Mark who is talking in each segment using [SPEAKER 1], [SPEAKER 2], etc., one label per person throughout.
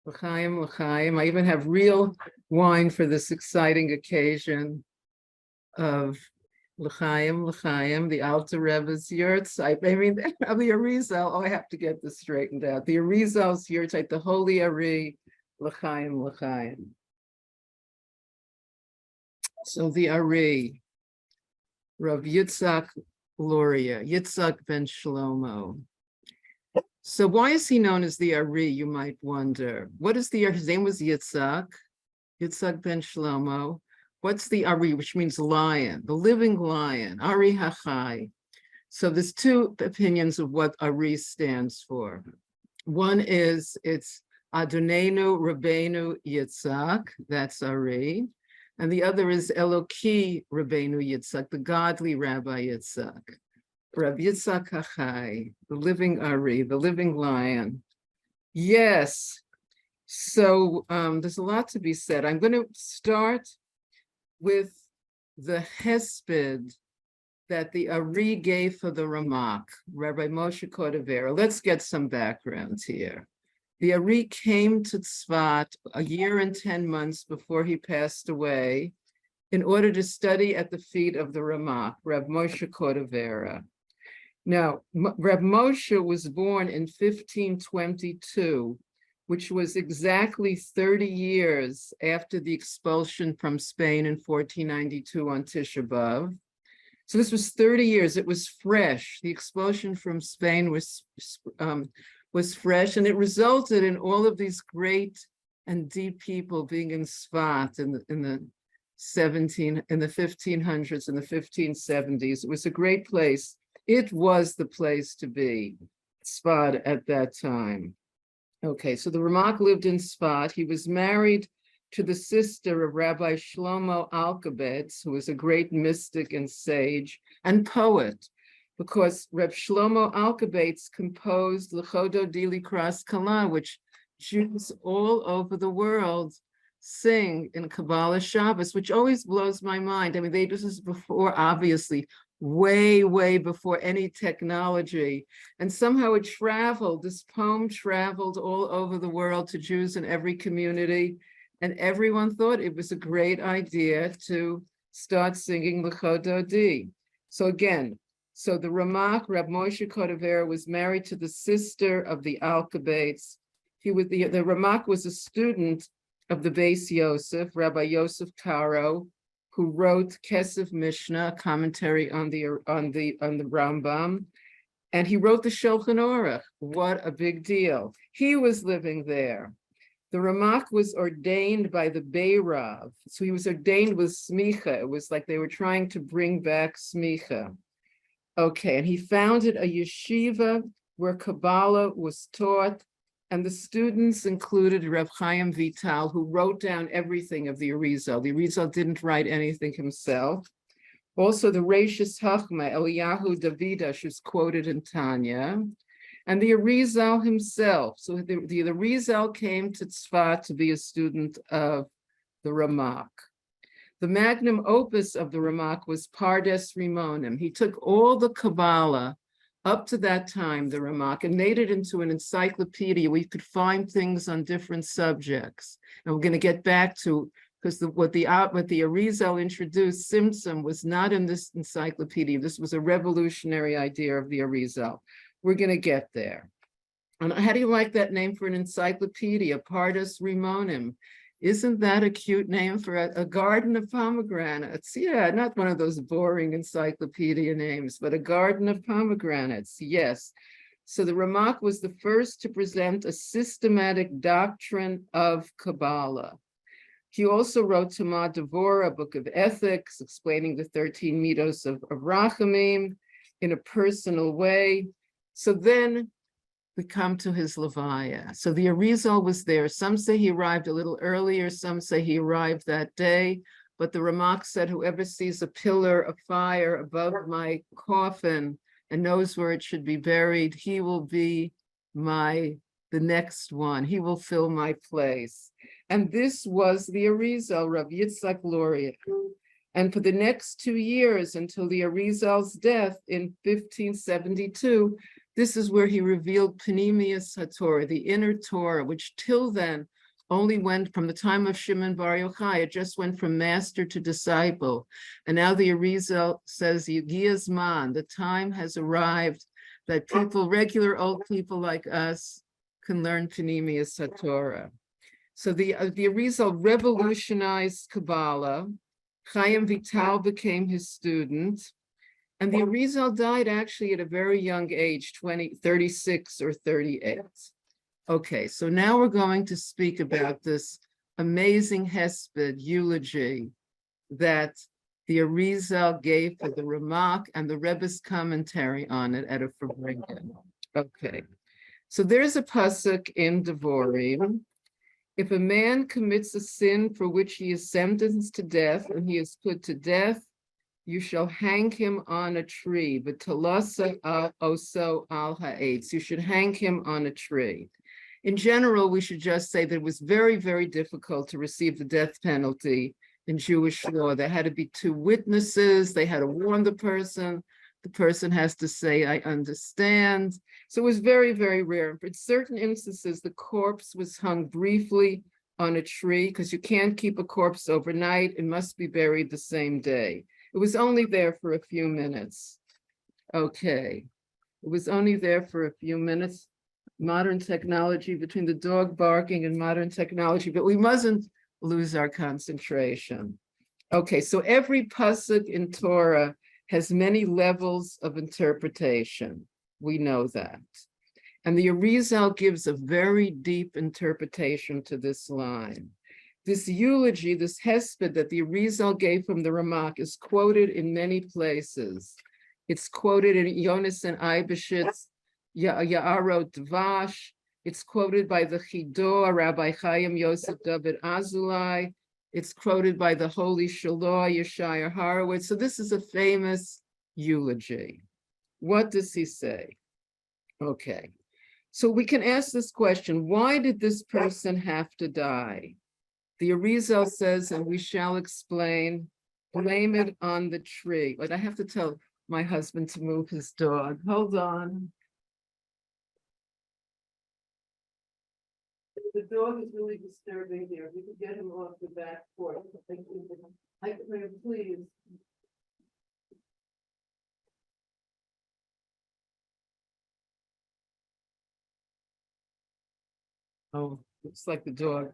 [SPEAKER 1] L'chaim, l'chaim. I even have real wine for this exciting occasion of l'chaim, l'chaim, the Alter Rebbe's yurtzeit. I mean, the Arizal. Oh, I have to get this straightened out. The Arizal's yurtzeit, the Holy Ari, l'chaim, l'chaim. So the Ari, Rav Yitzhak Luria, Yitzhak ben Shlomo. So why is he known as the Ari, you might wonder? What is the, his name was Yitzhak ben Shlomo. What's the Ari, which means lion, the living lion, Ari Hachai. So there's two opinions of what Ari stands for. One is it's Adonenu Rabbeinu Yitzhak, that's Ari. And the other is Eloki Rabbeinu Yitzhak, the godly Rabbi Yitzhak. Rabbi Yitzhak Hachai, the living Ari, the living lion. Yes, so there's a lot to be said. I'm going to start with the hesped that the Ari gave for the Ramak, Rabbi Moshe Cordovera. Let's get some background here. The Ari came to Tzfat a year and 10 months before he passed away in order to study at the feet of the Ramak, Rabbi Moshe Cordovera. Now, Reb Moshe was born in 1522, which was exactly 30 years after the expulsion from Spain in 1492 on Tisha B'Av. So this was 30 years. It was fresh. The expulsion from Spain was fresh, and it resulted in all of these great and deep people being in Sfat in the 1500s and the 1570s. It was a great place. It was the place to be, Sfat, at that time. Okay, so the Ramak lived in Sfat. He was married to the sister of Rabbi Shlomo Alkabetz, who was a great mystic and sage and poet, because Reb Shlomo Alkabetz composed L'chodo Dili Kras Kala, which Jews all over the world sing in Kabbalah Shabbos, which always blows my mind. I mean, this is before, obviously, way before any technology. And somehow it traveled, this poem traveled all over the world to Jews in every community. And everyone thought it was a great idea to start singing L'chodo Di. So again, so the Ramak, Rab Moshe Cordovera, was married to the sister of the Alkabetz. The Ramak was a student of the Beis Yosef, Rabbi Yosef Karo, who wrote Kesef Mishnah, a commentary on the Rambam, and he wrote the Shulchan Aruch. What a big deal! He was living there. The Ramak was ordained by the Beirav, so he was ordained with smicha. It was like they were trying to bring back smicha. Okay, and he founded a yeshiva where Kabbalah was taught, and the students included Reb Chaim Vital, who wrote down everything of the Arizal. The Arizal didn't write anything himself. Also, the Reishis Hachma, Eliyahu Davidash, is quoted in Tanya, and the Arizal himself. So the Arizal came to Tzfat to be a student of the Ramak. The magnum opus of the Ramak was Pardes Rimonim. He took all the Kabbalah up to that time, the Ramak, and made it into an encyclopedia where you could find things on different subjects. And we're going to get back to, because what the Arizal introduced, Simtsum, was not in this encyclopedia. This was a revolutionary idea of the Arizal. We're going to get there. And how do you like that name for an encyclopedia, Pardes Rimonim? Isn't that a cute name for a garden of pomegranates? Yeah, not one of those boring encyclopedia names, but a garden of pomegranates, yes. So the Ramak was the first to present a systematic doctrine of Kabbalah. He also wrote Tama Devora, a book of ethics, explaining the 13 midos of Rachamim in a personal way. So then we come to his Levaya. So the Arizal was there. Some say he arrived a little earlier. Some say he arrived that day. But the Ramak said, whoever sees a pillar of fire above my coffin and knows where it should be buried, he will be the next one. He will fill my place. And this was the Arizal, Rav Yitzhak Luria. And for the next 2 years, until the Arizal's death in 1572, This is where he revealed Panemius HaTorah, the inner Torah, which till then only went from the time of Shimon Bar Yochai. It just went from master to disciple. And now the Arizal says, Yigiyaz Man, the time has arrived that people, regular old people like us, can learn Panemius HaTorah. So the Arizal revolutionized Kabbalah. Chaim Vital became his student. And the Arizal died actually at a very young age, 36 or 38. Okay, so now we're going to speak about this amazing hesped eulogy that the Arizal gave for the Ramak and the Rebbe's commentary on it at a Farbrengen. Okay, so there's a pasuk in Devorim. If a man commits a sin for which he is sentenced to death and he is put to death, you shall hang him on a tree. But talasa oso al ha'etz. You should hang him on a tree. In general, we should just say that it was very, very difficult to receive the death penalty in Jewish law. There had to be two witnesses. They had to warn the person. The person has to say, I understand. So it was very, very rare. In certain instances, the corpse was hung briefly on a tree because you can't keep a corpse overnight. It must be buried the same day. It was only there for a few minutes. Okay. It was only there for a few minutes. Modern technology, between the dog barking and modern technology, but we mustn't lose our concentration. Okay, so every pasuk in Torah has many levels of interpretation. We know that. And the Arizal gives a very deep interpretation to this line. This eulogy, this hesped that the Arizal gave from the Ramak is quoted in many places. It's quoted in Yonis and Eibeshitz, Ya'arot Dvash. It's quoted by the Chidor, Rabbi Chaim Yosef David Azulai. It's quoted by the Holy Shalom, Yeshaya Horowitz. So this is a famous eulogy. What does he say? Okay, so we can ask this question, why did this person have to die? The Arizal says, and we shall explain, blame it on the tree. But I have to tell my husband to move his dog. Hold on. The dog is really disturbing here. We could get him off the back porch. Please. Oh, looks like the dog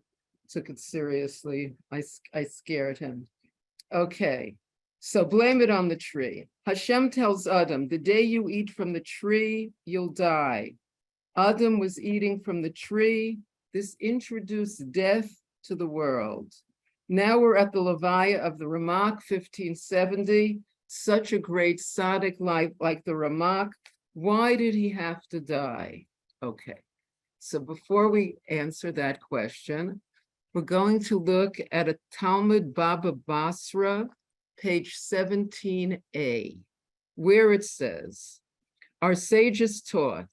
[SPEAKER 1] took it seriously. I scared him. Okay, so blame it on the tree. Hashem tells Adam, the day you eat from the tree, you'll die. Adam was eating from the tree. This introduced death to the world. Now we're at the Levaya of the Ramak, 1570. Such a great tzaddik like the Ramak. Why did he have to die? Okay, so before we answer that question, we're going to look at a Talmud Baba Basra, page 17a, where it says, our sages taught,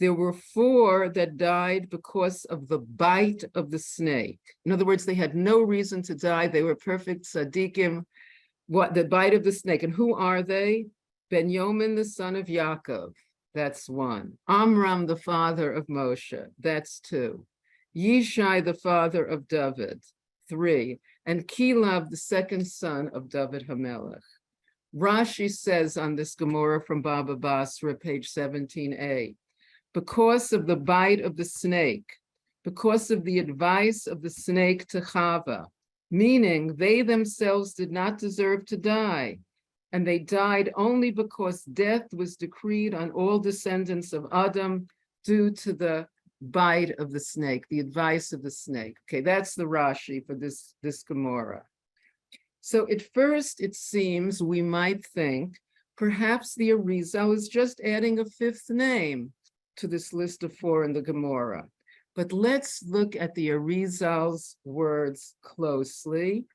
[SPEAKER 1] there were 4 that died because of the bite of the snake. In other words, they had no reason to die. They were perfect tzaddikim. What, the bite of the snake. And who are they? Benjamin, the son of Yaakov. That's 1. Amram, the father of Moshe. That's 2. Yishai, the father of David. 3. And Kilav, the second son of David HaMelech. Rashi says on this Gemara from Baba Basra, page 17a, because of the bite of the snake, because of the advice of the snake to Chava, meaning they themselves did not deserve to die, and they died only because death was decreed on all descendants of Adam due to the bite of the snake, the advice of the snake. Okay, that's the Rashi for this Gemara. So at first, it seems we might think perhaps the Arizal is just adding a 5th name to this list of 4 in the Gemara. But let's look at the Arizal's words closely,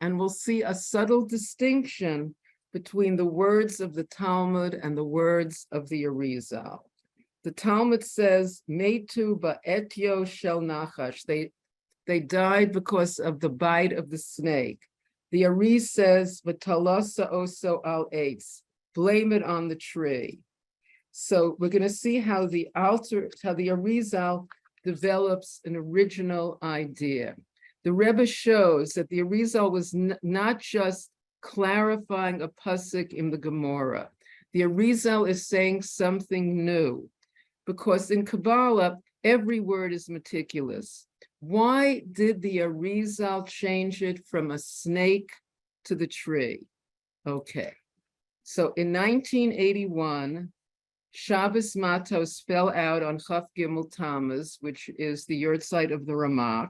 [SPEAKER 1] and we'll see a subtle distinction between the words of the Talmud and the words of the Arizal. The Talmud says, Metu ba'etyo shel nachash. They died because of the bite of the snake. The Ariz says, V'talasa oso al eitz. Blame it on the tree. So we're going to see how the Arizal develops an original idea. The Rebbe shows that the Arizal was not just clarifying a pasuk in the Gemara. The Arizal is saying something new, because in Kabbalah, every word is meticulous. Why did the Arizal change it from a snake to the tree? Okay, so in 1981, Shabbos Matos fell out on Chaf Gimel Tammuz, which is the yahrzeit of the Ramak,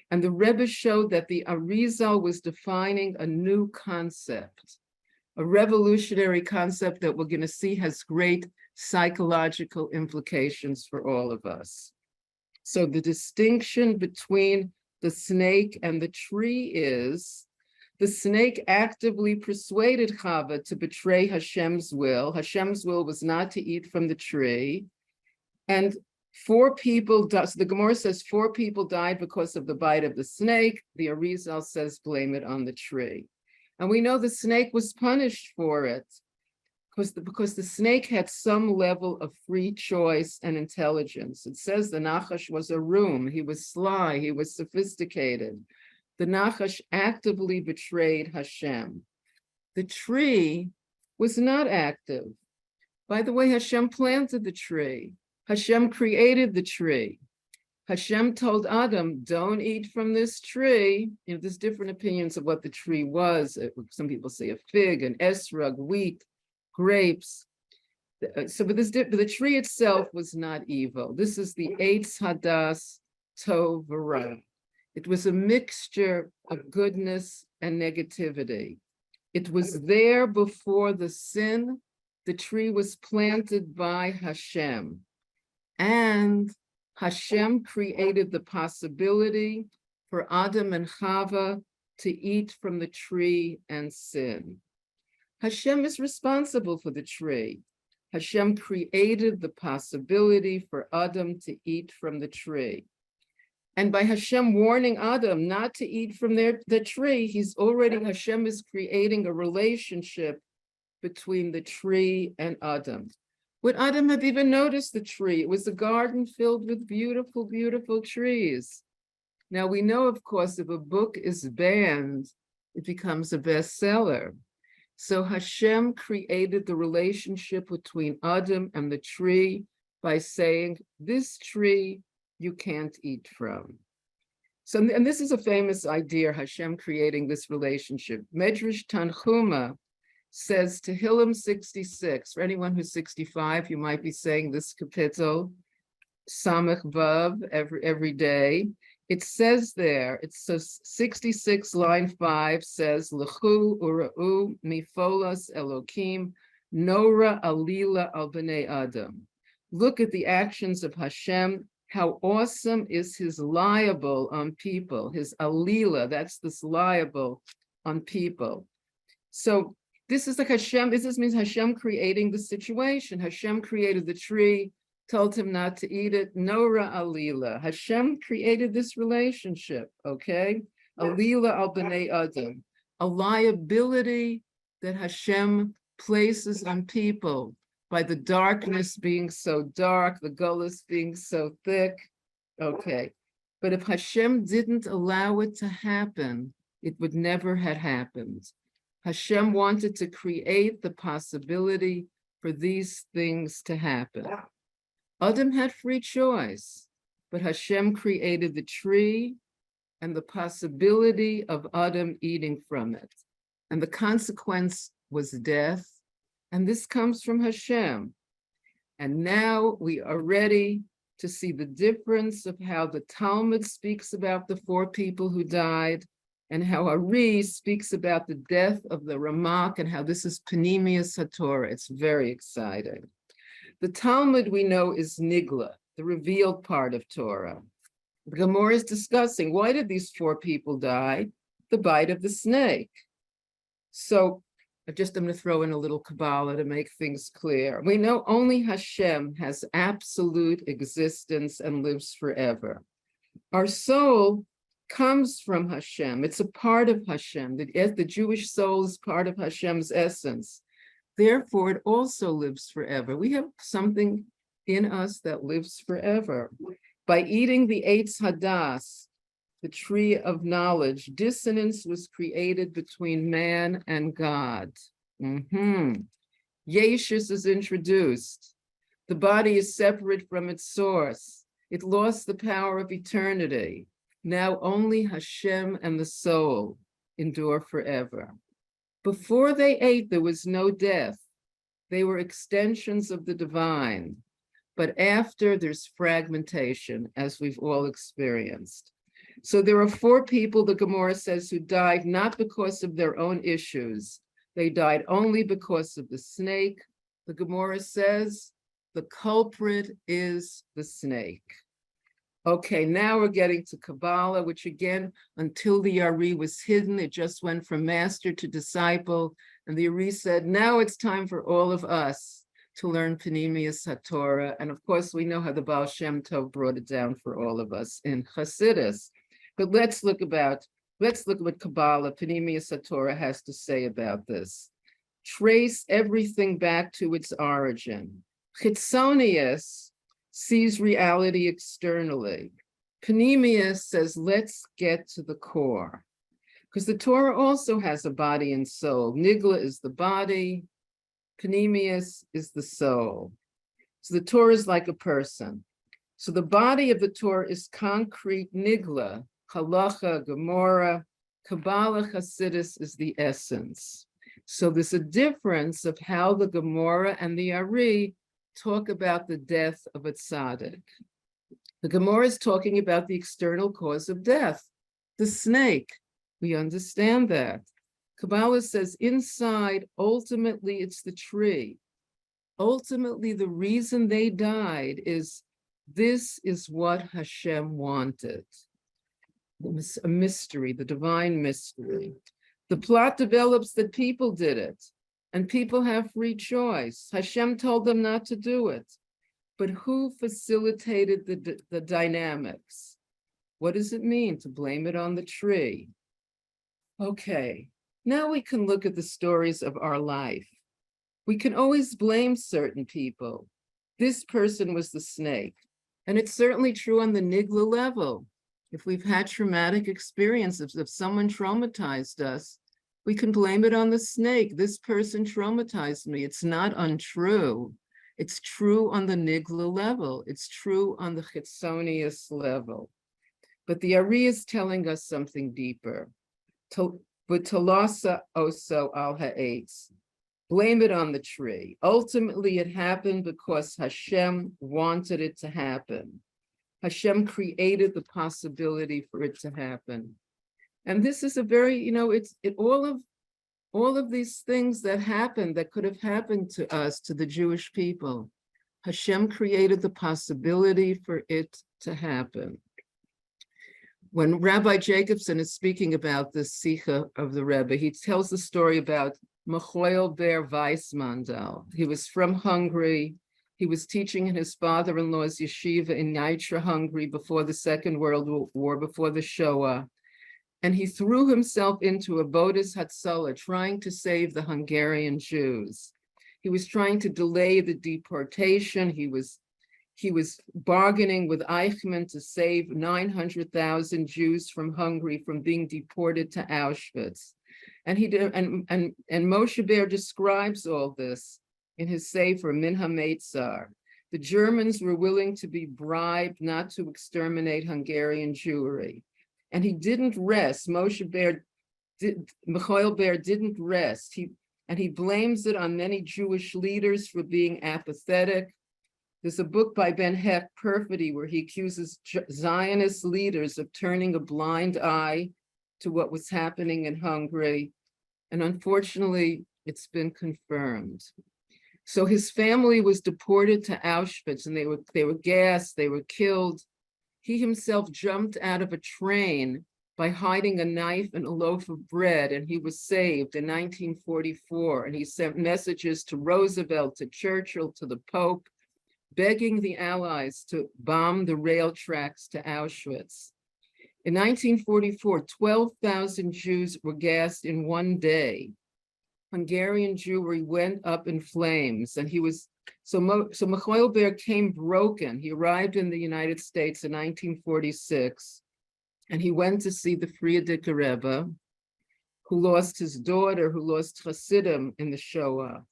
[SPEAKER 1] and the Rebbe showed that the Arizal was defining a new concept, a revolutionary concept that we're going to see has great psychological implications for all of us. So the distinction between the snake and the tree is the snake actively persuaded Chava to betray Hashem's will. Hashem's will was not to eat from the tree. And 4 people, so the Gemara says 4 people died because of the bite of the snake. The Arizal says blame it on the tree. And we know the snake was punished for it because the snake had some level of free choice and intelligence. It says the Nachash was a room. He was sly. He was sophisticated. The Nachash actively betrayed Hashem. The tree was not active. By the way, Hashem planted the tree. Hashem created the tree. Hashem told Adam, don't eat from this tree. You know, there's different opinions of what the tree was. Some people say a fig, an esrog, wheat, grapes. But the tree itself was not evil. This is the Eitz Hadas Tov V'Ra. It was a mixture of goodness and negativity. It was there before the sin. The tree was planted by Hashem. And Hashem created the possibility for Adam and Chava to eat from the tree and sin. Hashem is responsible for the tree. Hashem created the possibility for Adam to eat from the tree. And by Hashem warning Adam not to eat from the tree, Hashem is creating a relationship between the tree and Adam. Would Adam have even noticed the tree? It was a garden filled with beautiful, beautiful trees. Now we know, of course, if a book is banned, it becomes a bestseller. So Hashem created the relationship between Adam and the tree by saying, this tree you can't eat from. So, and this is a famous idea, Hashem creating this relationship. Medrash Tanchuma says Tehillim 66. For anyone who's 65, you might be saying this kapitel, Samech Vav, every day. It says there, it's so 66, line 5 says, L'chu ura'u mifolas Elokim, Nora alila al b'nei Adam. Look at the actions of Hashem. How awesome is his liable on people, his alila, that's this liable on people. So this is like Hashem, this means Hashem creating the situation. Hashem created the tree, told him not to eat it, Nora alila. Hashem created this relationship, okay? Alila al b'nei Adam, a liability that Hashem places on people by the darkness being so dark, the gullus being so thick, okay. But if Hashem didn't allow it to happen, it would never have happened. Hashem wanted to create the possibility for these things to happen. Adam had free choice, but Hashem created the tree and the possibility of Adam eating from it. And the consequence was death. And this comes from Hashem. And now we are ready to see the difference of how the Talmud speaks about the 4 people who died and how Ari speaks about the death of the Ramak and how this is Panemius HaTorah. It's very exciting. The Talmud we know is Nigla, the revealed part of Torah. The Gemara is discussing, why did these 4 people die? The bite of the snake. So I'm going to throw in a little Kabbalah to make things clear. We know only Hashem has absolute existence and lives forever. Our soul comes from Hashem. It's a part of Hashem. The Jewish soul is part of Hashem's essence. Therefore, it also lives forever. We have something in us that lives forever. By eating the Eitz Hadas, the tree of knowledge, dissonance was created between man and God. Yeshus is introduced. The body is separate from its source. It lost the power of eternity. Now only Hashem and the soul endure forever. Before they ate, there was no death. They were extensions of the divine. But after, there's fragmentation, as we've all experienced. So there are 4 people, the Gemara says, who died not because of their own issues. They died only because of the snake. The Gemara says the culprit is the snake. Okay, now we're getting to Kabbalah, which again, until the Ari was hidden, it just went from master to disciple. And the Ari said, now it's time for all of us to learn Panemius HaTorah. And of course, we know how the Baal Shem Tov brought it down for all of us in Chassidus. But let's look at what Kabbalah, Panemius HaTorah has to say about this. Trace everything back to its origin. Chitzonius sees reality externally. Panemius says, let's get to the core. Because the Torah also has a body and soul. Nigla is the body, Panemius is the soul. So the Torah is like a person. So the body of the Torah is concrete Nigla, Halacha, Gemara, Kabbalah, Hasidus is the essence. So there's a difference of how the Gemara and the Ari talk about the death of a tzaddik. The Gemara is talking about the external cause of death, the snake. We understand that. Kabbalah says inside, ultimately, it's the tree. Ultimately, the reason they died is this is what Hashem wanted. A mystery, the divine mystery. The plot develops that people did it, and people have free choice. Hashem told them not to do it. But who facilitated the dynamics? What does it mean to blame it on the tree? Okay, now we can look at the stories of our life. We can always blame certain people. This person was the snake. And it's certainly true on the Nigla level. If we've had traumatic experiences, if someone traumatized us, we can blame it on the snake. This person traumatized me. It's not untrue. It's true on the Nigla level. It's true on the Chitzonius level. But the Ari is telling us something deeper. But Talasa oso al ha'etz. Blame it on the tree. Ultimately, it happened because Hashem wanted it to happen. Hashem created the possibility for it to happen. And this is a very, all of these things that happened, that could have happened to us, to the Jewish people. Hashem created the possibility for it to happen. When Rabbi Jacobson is speaking about the Sikha of the Rebbe, he tells the story about Michoel Ber Weissmandel. He was from Hungary. He was teaching in his father-in-law's yeshiva in Nitra, Hungary, before the Second World War, before the Shoah. And he threw himself into a Bodis Hatzalah, trying to save the Hungarian Jews. He was trying to delay the deportation. He was bargaining with Eichmann to save 900,000 Jews from Hungary from being deported to Auschwitz. And Moshe Ber describes all this in his Sefer Min HaMeitzar. The Germans were willing to be bribed not to exterminate Hungarian Jewry. And he didn't rest. Michoel Ber didn't rest. He blames it on many Jewish leaders for being apathetic. There's a book by Ben Heck, Perfidy, where he accuses Zionist leaders of turning a blind eye to what was happening in Hungary. And unfortunately, it's been confirmed. So his family was deported to Auschwitz, and they were gassed, they were killed. He himself jumped out of a train by hiding a knife and a loaf of bread, and he was saved in 1944. And he sent messages to Roosevelt, to Churchill, to the Pope, begging the Allies to bomb the rail tracks to Auschwitz. In 1944, 12,000 Jews were gassed in one day. Hungarian Jewry went up in flames, and he was so Michael Ber came broken. He arrived in the United States in 1946, and he went to see the Frierdiker Rebbe, who lost his daughter, who lost Hasidim in the Shoah.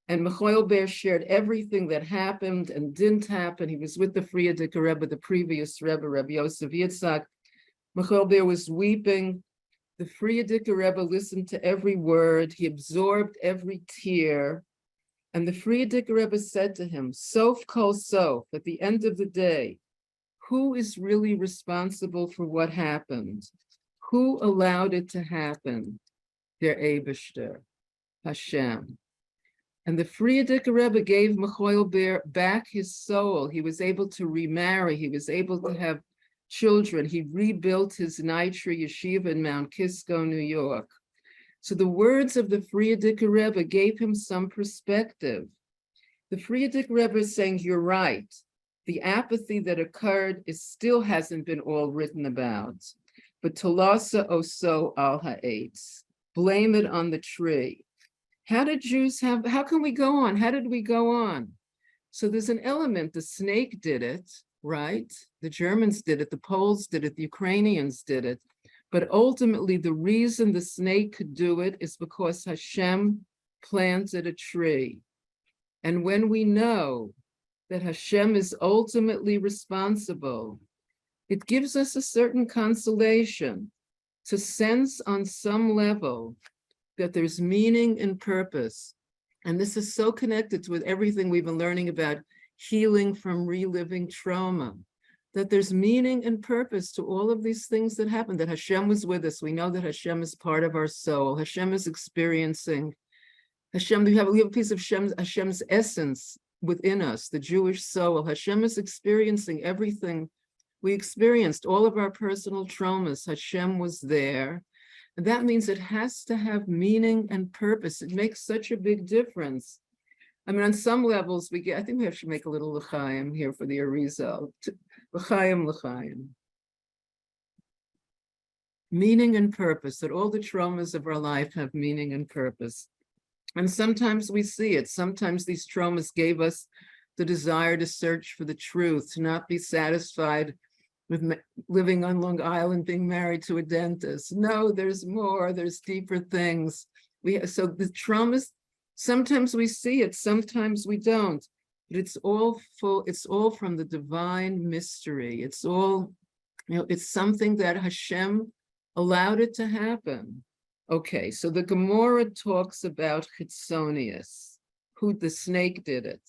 [SPEAKER 1] And Michael Ber shared everything that happened and didn't happen. He was with the Frierdiker Rebbe, the previous Rebbe, Rabbi Yosef Yitzhak. Michael Ber was weeping. The Frierdiker Rebbe listened to every word. He absorbed every tear. And the Frierdiker Rebbe said to him, Sof kol sof, at the end of the day, who is really responsible for what happened? Who allowed it to happen? Der Eibishter, Hashem. And the Frierdiker Rebbe gave Michael Ber back his soul. He was able to remarry. He was able to have children. He rebuilt his Nitra Yeshiva in Mount Kisco, New York. So the words of the Frierdiker Rebbe gave him some perspective. The Frierdiker Rebbe is saying, you're right. The apathy that occurred still hasn't been all written about. But Tolasa oso al ha'etz, blame it on the tree. How can we go on? How did we go on? So there's an element, the snake did it, right? The Germans did it, the Poles did it, the Ukrainians did it. But ultimately, the reason the snake could do it is because Hashem planted a tree. And when we know that Hashem is ultimately responsible, it gives us a certain consolation to sense on some level that there's meaning and purpose. And this is so connected with everything we've been learning about healing from reliving trauma, that there's meaning and purpose to all of these things that happen, that Hashem was with us. We know that Hashem is part of our soul. Hashem is experiencing, we have a piece of Hashem's essence within us, the Jewish soul. Hashem is experiencing everything we experienced, all of our personal traumas. Hashem was there. And that means it has to have meaning and purpose. It makes such a big difference. I mean, on some levels, I think we should make a little l'chaim here for the Arizal. L'chaim. Meaning and purpose, that all the traumas of our life have meaning and purpose. And sometimes we see it. Sometimes these traumas gave us the desire to search for the truth, to not be satisfied with living on Long Island, being married to a dentist. No, there's more, there's deeper things. So the traumas, sometimes we see it, sometimes we don't, but it's all from the divine mystery. It's all, it's something that Hashem allowed it to happen. Okay, so the Gemara talks about Chitzonius, who the snake did it.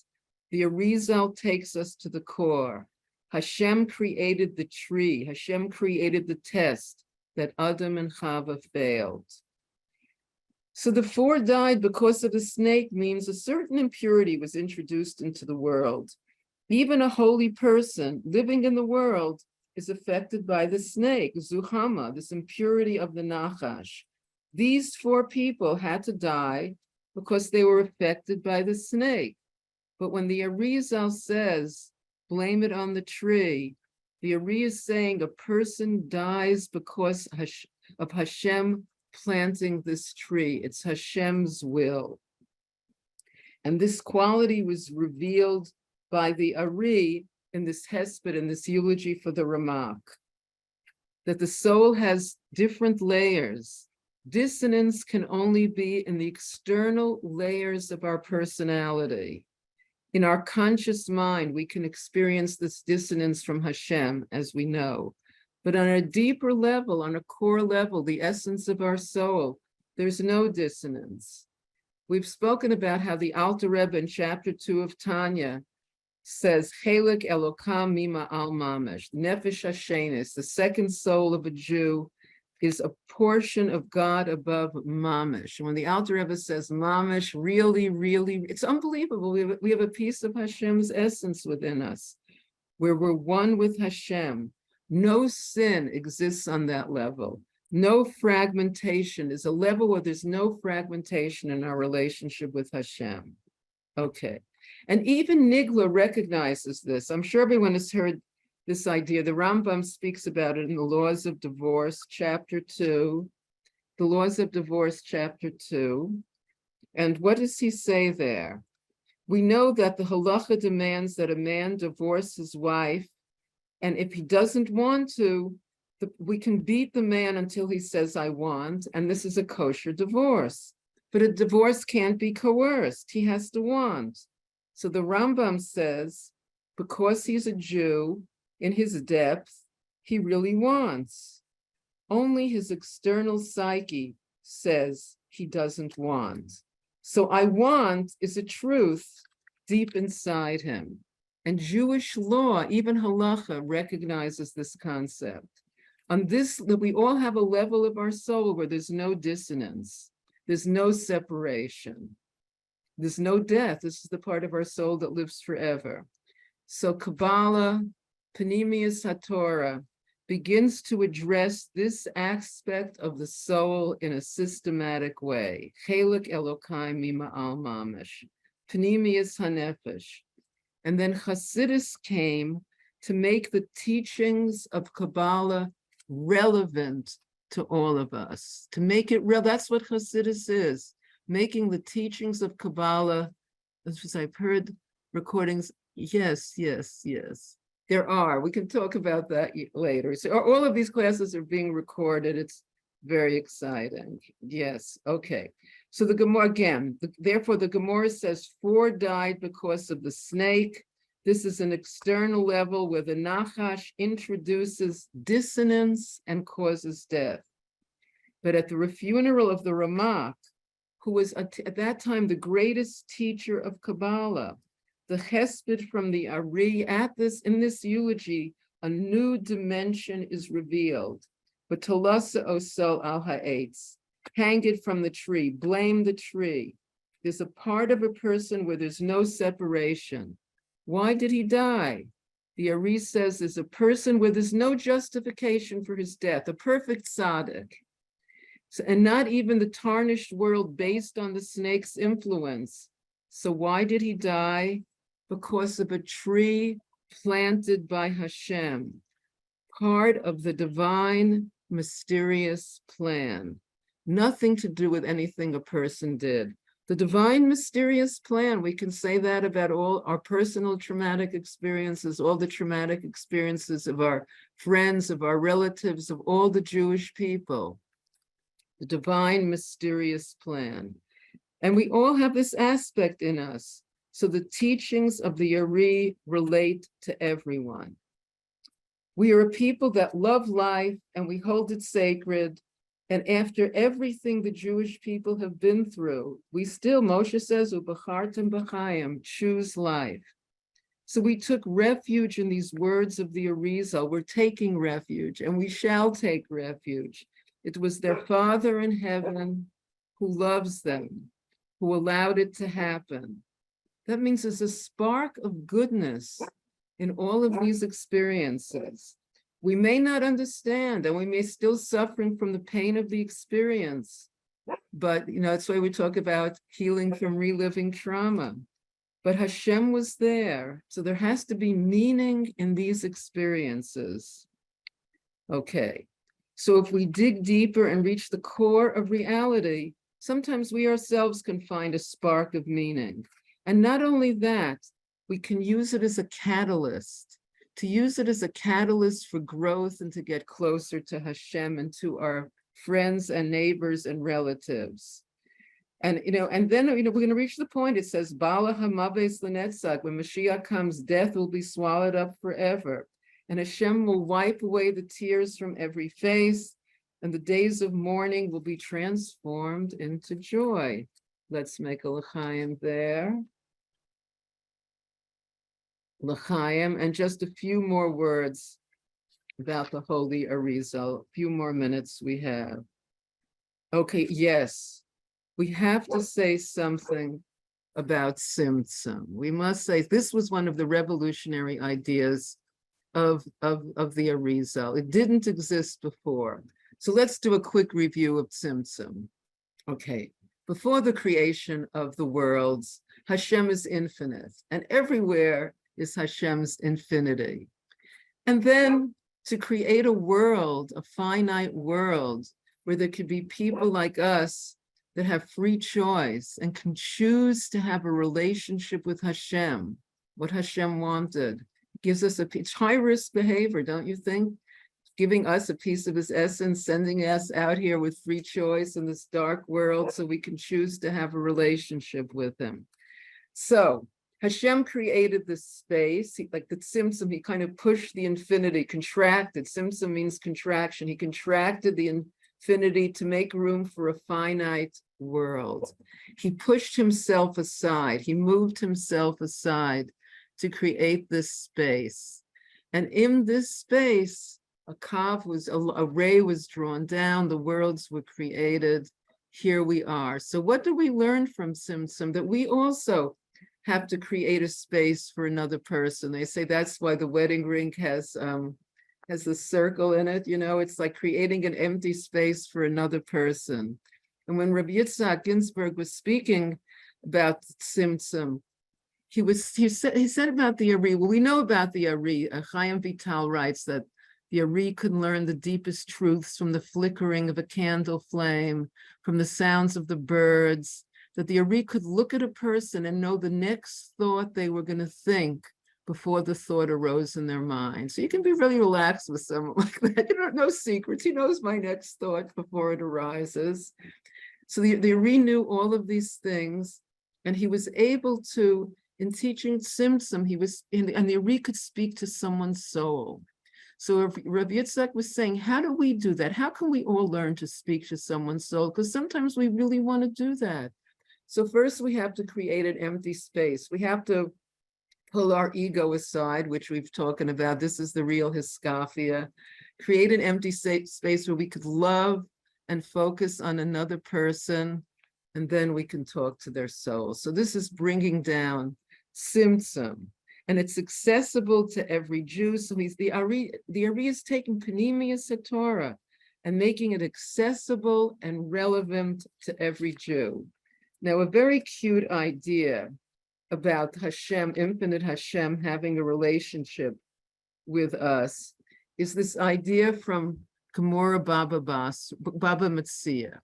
[SPEAKER 1] The Arizal takes us to the core. Hashem created the tree. Hashem created the test that Adam and Chava failed. So the four died because of the snake means a certain impurity was introduced into the world. Even a holy person living in the world is affected by the snake, Zuhama, this impurity of the Nachash. These four people had to die because they were affected by the snake. But when the Arizal says, blame it on the tree, the Ari is saying a person dies because of Hashem planting this tree. It's Hashem's will. And this quality was revealed by the Ari in this hesped, in this eulogy for the Ramak, that the soul has different layers. Dissonance can only be in the external layers of our personality. In our conscious mind, we can experience this dissonance from Hashem, as we know. But on a deeper level, on a core level, the essence of our soul, there's no dissonance. We've spoken about how the Alter Rebbe in chapter 2 of Tanya says, Chelik Elokam Mima Al Mamish, Nefesh Hashenis, the second soul of a Jew, is a portion of God above Mamish. And when the Alter Rebbe says Mamish, really, really, it's unbelievable. We have a piece of Hashem's essence within us, where we're one with Hashem. No sin exists on that level. No fragmentation is a level where there's no fragmentation in our relationship with Hashem. Okay. And even Nigla recognizes this. I'm sure everyone has heard this idea. The Rambam speaks about it in the Laws of Divorce, chapter 2. The Laws of Divorce, chapter 2. And what does he say there? We know that the halacha demands that a man divorce his wife, and if he doesn't want to, we can beat the man until he says, I want, and this is a kosher divorce. But a divorce can't be coerced. He has to want. So the Rambam says, because he's a Jew, in his depth, he really wants. Only his external psyche says he doesn't want. So I want is a truth deep inside him. And Jewish law, even halacha, recognizes this concept. On this, that we all have a level of our soul where there's no dissonance, there's no separation, there's no death. This is the part of our soul that lives forever. So Kabbalah, Panemius HaTorah, begins to address this aspect of the soul in a systematic way. Chelik Elokai Mima'al Mamish, Panemius HaNefesh. And then Hasidus came to make the teachings of Kabbalah relevant to all of us, to make it real. That's what Hasidus is, making the teachings of Kabbalah, as I've heard recordings, yes. There are, we can talk about that later. So all of these classes are being recorded. It's very exciting. Yes, okay. So the Gemara again, therefore the Gemara says 4 died because of the snake. This is an external level where the Nachash introduces dissonance and causes death. But at the funeral of the Ramak, who was at that time the greatest teacher of Kabbalah, the Chesped from the Ari, in this eulogy, a new dimension is revealed. But Tolasa Osol al Ha'etz, hang it from the tree, blame the tree. There's a part of a person where there's no separation. Why did he die? The Ari says there's a person where there's no justification for his death, a perfect tzaddik. So, and not even the tarnished world based on the snake's influence. So why did he die? Because of a tree planted by Hashem, part of the divine, mysterious plan. Nothing to do with anything a person did. The divine, mysterious plan, we can say that about all our personal traumatic experiences, all the traumatic experiences of our friends, of our relatives, of all the Jewish people. The divine, mysterious plan. And we all have this aspect in us. So the teachings of the Ari relate to everyone. We are a people that love life and we hold it sacred. And after everything the Jewish people have been through, we still, Moshe says, Ubachartem b'chaim, choose life. So we took refuge in these words of the Arizal. We're taking refuge and we shall take refuge. It was their Father in heaven who loves them, who allowed it to happen. That means there's a spark of goodness in all of these experiences. We may not understand, and we may still suffering from the pain of the experience, but that's why we talk about healing from reliving trauma. But Hashem was there, so there has to be meaning in these experiences. Okay, so if we dig deeper and reach the core of reality, sometimes we ourselves can find a spark of meaning. And not only that, we can use it as a catalyst, to use it as a catalyst for growth and to get closer to Hashem and to our friends and neighbors and relatives. And, and then, we're going to reach the point, it says, Bala hamaves l'netzach, when Mashiach comes, death will be swallowed up forever. And Hashem will wipe away the tears from every face, and the days of mourning will be transformed into joy. Let's make a l'chaim there. L'chaim, and just a few more words about the Holy Arizal, a few more minutes we have. Okay, yes, we have to say something about Tzimtzum. We must say this was one of the revolutionary ideas of the Arizal. It didn't exist before. So let's do a quick review of Tzimtzum. Okay, before the creation of the worlds, Hashem is infinite, and everywhere is Hashem's infinity. And then to create a world, a finite world, where there could be people like us that have free choice and can choose to have a relationship with Hashem, what Hashem wanted. It gives us it's high risk behavior, don't you think? Giving us a piece of his essence, sending us out here with free choice in this dark world so we can choose to have a relationship with him. So Hashem created this space, like the Tzimtzum, he kind of pushed the infinity, contracted. Tzimtzum means contraction. He contracted the infinity to make room for a finite world. He pushed himself aside. He moved himself aside to create this space. And in this space, a ray was drawn down, the worlds were created. Here we are. So what do we learn from Tzimtzum? That we also have to create a space for another person. They say that's why the wedding ring has the circle in it. You know, it's like creating an empty space for another person. And when Rabbi Yitzhak Ginsburg was speaking about Tzimtzum, he said about the Ari. Well, we know about the Ari. Chaim Vital writes that the Ari could learn the deepest truths from the flickering of a candle flame, from the sounds of the birds, that the Ari could look at a person and know the next thought they were going to think before the thought arose in their mind. So you can be really relaxed with someone like that. You don't know secrets. He knows my next thought before it arises. So the Ari knew all of these things, and he was able to, in teaching Tzimtzum, and the Ari could speak to someone's soul. So Rabbi Yitzhak was saying, how do we do that? How can we all learn to speak to someone's soul? Because sometimes we really want to do that. So first we have to create an empty space. We have to pull our ego aside, which we've talked about. This is the real Hiskafia. Create an empty space where we could love and focus on another person, and then we can talk to their soul. So this is bringing down Tzimtzum, and it's accessible to every Jew. So the Ari is taking Panemius HaTorah and making it accessible and relevant to every Jew. Now, a very cute idea about Hashem, infinite Hashem, having a relationship with us is this idea from Gemara Baba Metzia.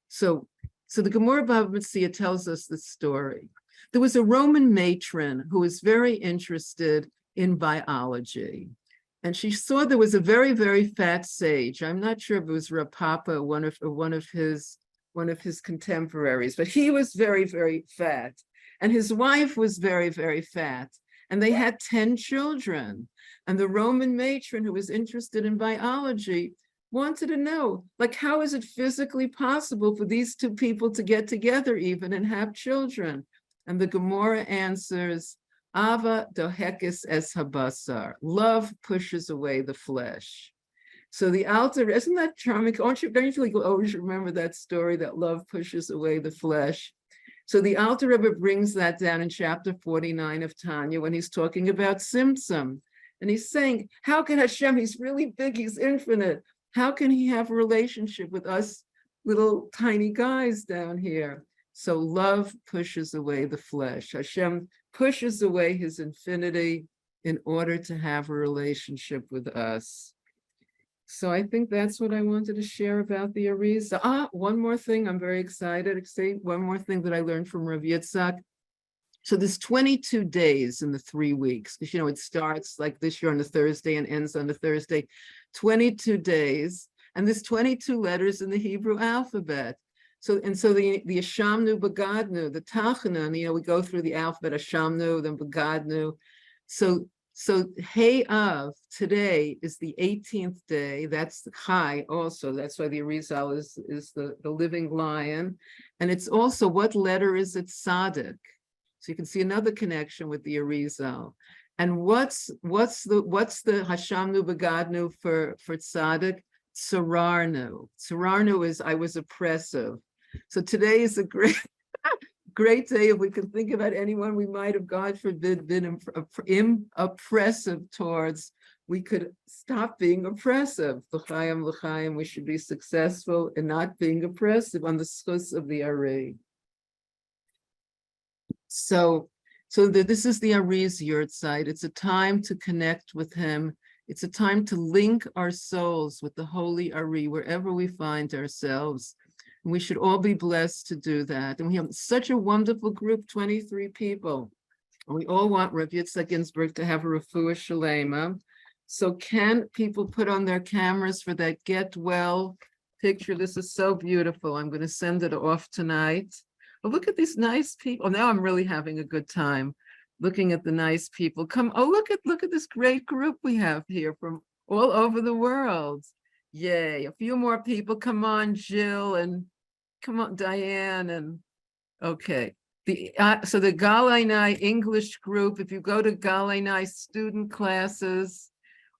[SPEAKER 1] So the Gemara Baba Metzia tells us this story. There was a Roman matron who was very interested in biology. And she saw there was a very, very fat sage. I'm not sure if it was Rav Papa, one of his contemporaries, but he was very, very fat. And his wife was very, very fat. And they had 10 children. And the Roman matron who was interested in biology wanted to know, like, how is it physically possible for these two people to get together even and have children? And the Gemara answers, Ava dohekis es habasar. Love pushes away the flesh. So the Alter, isn't that charming? Don't you always remember that story that love pushes away the flesh? So the Alter Rebbe brings that down in chapter 49 of Tanya when he's talking about Tzimtzum. And he's saying, how can Hashem, he's really big, he's infinite. How can he have a relationship with us little tiny guys down here? So love pushes away the flesh. Hashem pushes away his infinity in order to have a relationship with us. So I think that's what I wanted to share about the Arizal. One more thing, I'm very excited to say one more thing that I learned from Rav Yitzhak. So there's 22 days in the 3 weeks, because it starts like this year on a Thursday and ends on a Thursday, 22 days, and there's 22 letters in the Hebrew alphabet. So the Ashamnu, Bagadnu, the Tachana, we go through the alphabet, Ashamnu, then Bagadnu. So Hey Av, today is the 18th day. That's the Chai also. That's why the Arizal is the living lion. And it's also, what letter is it? Tzaddik. So you can see another connection with the Arizal. And what's the Hashamnu Bagadnu for Tzaddik? Tsararnu. Tsararnu is I was oppressive. So today is a great day. If we can think about anyone we might have, God forbid, been oppressive towards, we could stop being oppressive. L'chaim, we should be successful in not being oppressive on the schus of the Ari. So this is the Ari's yurtzeit. It's a time to connect with him. It's a time to link our souls with the holy Ari wherever we find ourselves. And we should all be blessed to do that. And we have such a wonderful group, 23 people. And we all want Rav Yitzhak Ginsburg to have a refuah shalema. So can people put on their cameras for that get well picture? This is so beautiful. I'm going to send it off tonight. Oh, look at these nice people. Now I'm really having a good time looking at the nice people. Come, oh, look at this great group we have here from all over the world. Yay, a few more people. Come on, Jill, and come on, Diane, and okay. So the Galenai English group, if you go to Galenai student classes,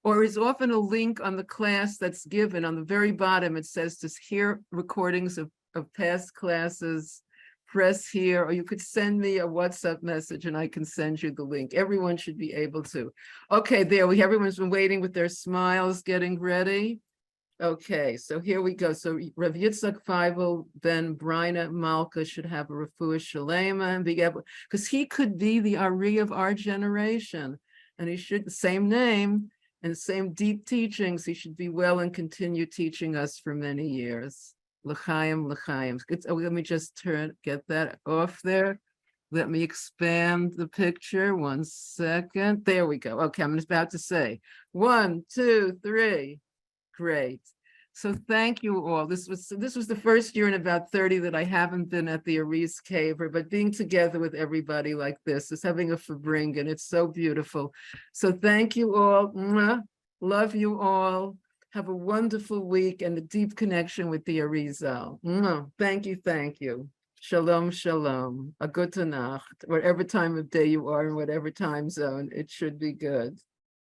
[SPEAKER 1] or is often a link on the class that's given on the very bottom, it says to hear recordings of past classes, press here, or you could send me a WhatsApp message and I can send you the link. Everyone should be able to. Okay, there everyone's been waiting with their smiles, getting ready. Okay, so here we go. So Rav Yitzhak Feivel ben Brina Malka should have a refuah shalema and be able, because he could be the Ari of our generation, and he should, the same name and same deep teachings, he should be well and continue teaching us for many years. L'chaim, l'chaim. Let me just get that off there. Let me expand the picture. 1 second. There we go. Okay, I'm about to say 1, 2, 3. Great. So thank you all. This was the first year in about 30 that I haven't been at the Arizal Cave, but being together with everybody like this is having a fabring, and it's so beautiful. So thank you all. Mwah. Love you all. Have a wonderful week and a deep connection with the Arizal. Mwah. Thank you, thank you. Shalom, shalom. A good Nacht. Whatever time of day you are in whatever time zone, it should be good.